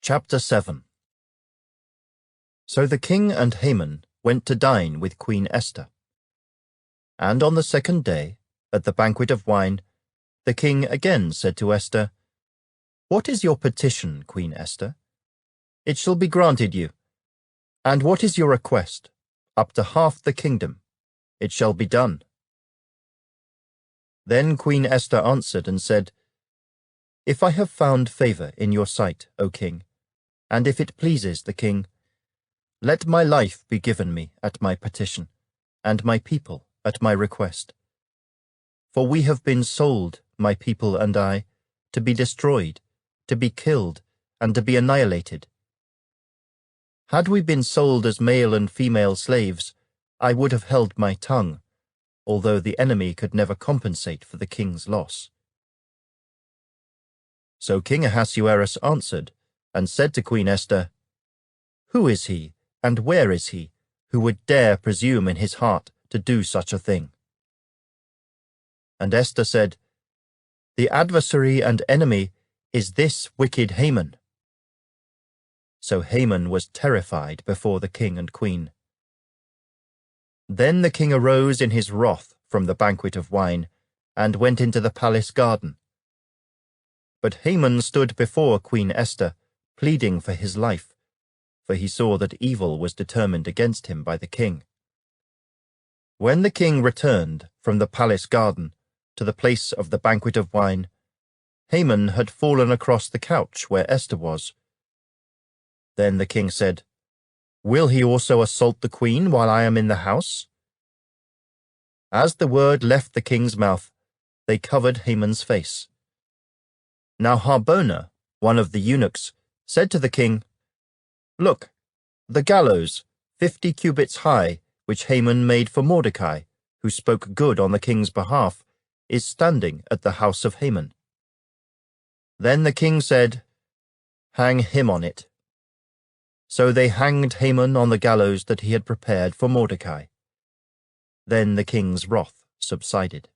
Chapter 7. So the king and Haman went to dine with Queen Esther. And on the second day, at the banquet of wine, the king again said to Esther, "What is your petition, Queen Esther? It shall be granted you. And what is your request? Up to half the kingdom. It shall be done." Then Queen Esther answered and said, "If I have found favor in your sight, O king, and if it pleases the king, let my life be given me at my petition, and my people at my request. For we have been sold, my people and I, to be destroyed, to be killed, and to be annihilated. Had we been sold as male and female slaves, I would have held my tongue, although the enemy could never compensate for the king's loss." So King Ahasuerus answered and said to Queen Esther, "Who is he, and where is he, who would dare presume in his heart to do such a thing?" And Esther said, "The adversary and enemy is this wicked Haman." So Haman was terrified before the king and queen. Then the king arose in his wrath from the banquet of wine, and went into the palace garden. But Haman stood before Queen Esther, pleading for his life, for he saw that evil was determined against him by the king. When the king returned from the palace garden to the place of the banquet of wine, Haman had fallen across the couch where Esther was. Then the king said, "Will he also assault the queen while I am in the house?" As the word left the king's mouth, they covered Haman's face. Now Harbona, one of the eunuchs, said to the king, "Look, the gallows, 50 cubits high, which Haman made for Mordechai, who spoke good on the king's behalf, is standing at the house of Haman." Then the king said, "Hang him on it." So they hanged Haman on the gallows that he had prepared for Mordechai. Then the king's wrath subsided.